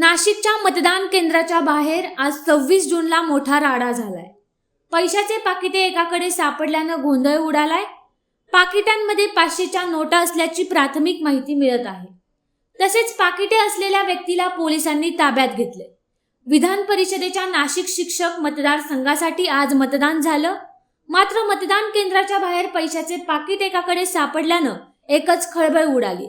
नाशिकच्या मतदान केंद्राच्या बाहेर आज 26 जूनला मोठा राडा झालाय। पैशाचे पाकिटे एकाकडे सापडल्यानं गोंधळ उडालाय। पाकिटांमध्ये 500च्या नोटा असल्याची प्राथमिक माहिती मिळत आहे। तसेच पाकिटे असलेल्या व्यक्तीला पोलिसांनी ताब्यात घेतले। विधान परिषदेच्या नाशिक शिक्षक मतदारसंघासाठी आज मतदान झालं, मात्र मतदान केंद्राच्या बाहेर पैशाचे पाकिट एकाकडे सापडल्यानं एकच खळबळ उडाली।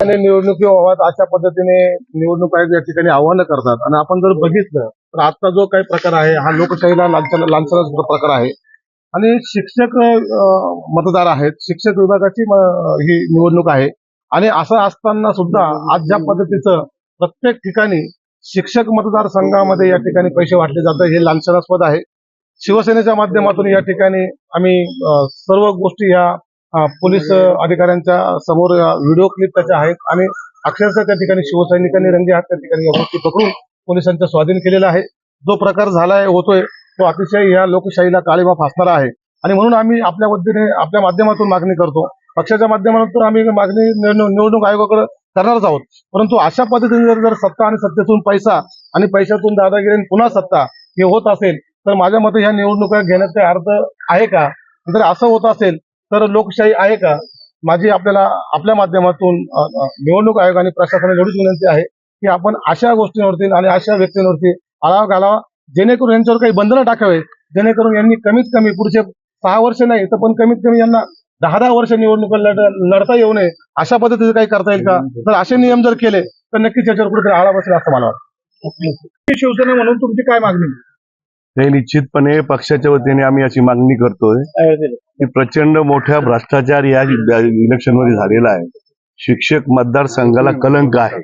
निवडणुकी व्हाव्यात अशा पद्धतीने निवडणूक आयोग या ठिकाणी आव्हानं करतात। आणि आपण जर बघितलं तर आजचा जो काही प्रकार आहे हा लोकशाहीला लांछनाचा प्रकार आहे। आणि शिक्षक मतदार आहेत, शिक्षक विभागाची ही निवडणूक आहे। आणि असं असताना सुद्धा आज ज्या पद्धतीचं प्रत्येक ठिकाणी शिक्षक मतदारसंघामध्ये या ठिकाणी पैसे वाटले जातात हे लांछनास्पद आहे। शिवसेनेच्या माध्यमातून या ठिकाणी आम्ही सर्व गोष्टी ह्या पोलीस अधिकाऱ्यांच्या समोर व्हिडिओ क्लिप त्याच्या आहेत आणि अक्षरशः त्या ठिकाणी शिवसैनिकांनी रंगे हात त्या ठिकाणी या गोष्टी पकडून पोलिसांच्या स्वाधीन केलेला आहे। जो प्रकार झालाय होतोय तो अतिशय या लोकशाहीला काळीमा फासणारा आहे। आणि म्हणून आम्ही आपल्या वतीने आपल्या माध्यमातून मागणी करतो, पक्षाच्या माध्यमातून आम्ही मागणी निवडणूक आयोगाकडे करणारच आहोत। परंतु अशा पद्धतीने जर सत्ता आणि सत्तेतून पैसा आणि पैशातून दादागिरी पुन्हा सत्ता हे होत असेल तर माझ्या मते ह्या निवडणुका घेण्यात काही अर्थ आहे का? जर असं होत असेल तर लोकशाही आहे का? माझी आपल्या माध्यमातून निवडणूक आयोग आणि प्रशासनाला एवढीच विनंती आहे की आपण अशा गोष्टींवरती आणि अशा व्यक्तींवरती आळा घालावा, जेणेकरून यांच्यावर काही बंधनं टाकावे, जेणेकरून यांनी कमीत कमी पुढचे 6 वर्ष नाही तर पण कमीत कमी यांना 10 वर्ष निवडणुका लढता येऊ नये अशा पद्धतीने काही करता येईल का? जर असे नियम जर केले तर नक्कीच याच्यावर कुठेतरी आळा बसेल असं मला वाटतं। शिवसेना म्हणून तुमची काय मागणी? हे निश्चितपणे पक्षाच्या वतीने आम्ही अशी मागणी करतोय की प्रचंड मोठ्या भ्रष्टाचार या इलेक्शनमध्ये झालेला आहे। शिक्षक मतदारसंघाला कलंक आहे।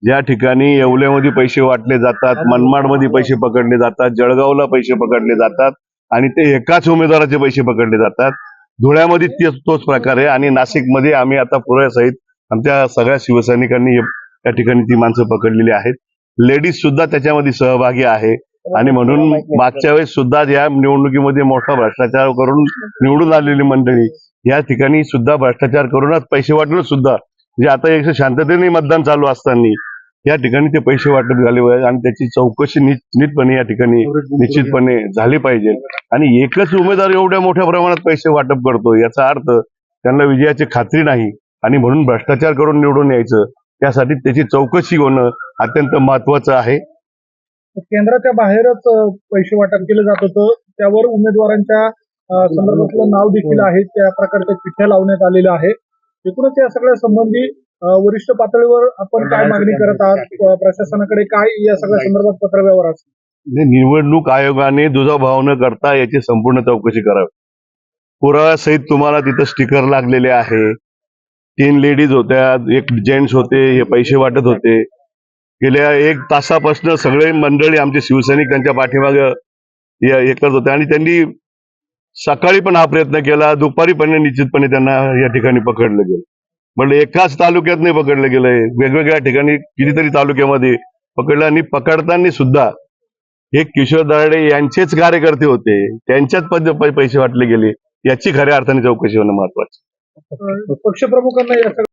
ज्या ठिकाणी येवल्यामध्ये पैसे वाटले जातात, मनमाडमध्ये पैसे पकडले जातात, जळगावला पैसे पकडले जातात आणि ते एकाच उमेदवाराचे पैसे पकडले जातात। धुळ्यामध्ये तोच प्रकार आहे आणि नाशिकमध्ये आम्ही आता पुराव्यासहित आमच्या सगळ्या शिवसैनिकांनी या ठिकाणी ती माणसं पकडलेली आहेत। लेडीज सुद्धा त्याच्यामध्ये सहभागी आहे आणि म्हणून मागच्या वेळेस सुद्धा या निवडणुकीमध्ये मोठा भ्रष्टाचार करून निवडून आलेली मंडळी या ठिकाणी सुद्धा भ्रष्टाचार करूनच पैसे वाटून सुद्धा म्हणजे आता एक शांततेने मतदान चालू असताना या ठिकाणी ते पैसे वाटप झाले आणि त्याची चौकशी नीटपणे या ठिकाणी निश्चितपणे झाली पाहिजे। आणि एकच उमेदवार एवढ्या मोठ्या प्रमाणात पैसे वाटप करतो याचा अर्थ त्यांना विजयाची खात्री नाही आणि म्हणून भ्रष्टाचार करून निवडून यायचं, त्यासाठी त्याची चौकशी होणं अत्यंत महत्वाचं आहे। केंद्राच्या बाहेरच पैसे वाटप केलं जात होतं, त्यावर उमेदवारांच्या संदर्भातलं नाव देखील आहे, त्या प्रकारच्या चिठ्ठ्या लावण्यात आलेल्या आहे। एकूणच या सगळ्या संबंधी वरिष्ठ पातळीवर आपण काय मागणी करत आहात? प्रशासनाकडे काय या सगळ्या संदर्भात पत्रव्यवहार असेल? निवडणूक आयोगाने दुजाभाव न करता याची संपूर्ण चौकशी करावी। पुराव्यासहित तुम्हाला तिथं स्टिकर लागलेले आहे। 3 लेडीज होत्या, 1 जेंट्स होते, हे पैसे वाटत होते। गेल्या 1 तासापासून सगळे मंडळी आमचे शिवसैनिक त्यांच्या पाठीमागे हे करत होते आणि त्यांनी सकाळी पण हा प्रयत्न केला, दुपारी पण निश्चितपणे त्यांना या ठिकाणी पकडलं गेलं। म्हणजे एकाच तालुक्यात नाही पकडलं गेलंय, वेगवेगळ्या ठिकाणी कितीतरी तालुक्यामध्ये पकडलं आणि पकडताना सुद्धा हे किशोर दराडे यांचेच कार्यकर्ते होते, त्यांच्याच पैसे वाटले गेले, याची खऱ्या अर्थाने चौकशी होणं महत्वाचं। पक्षप्रमुखांना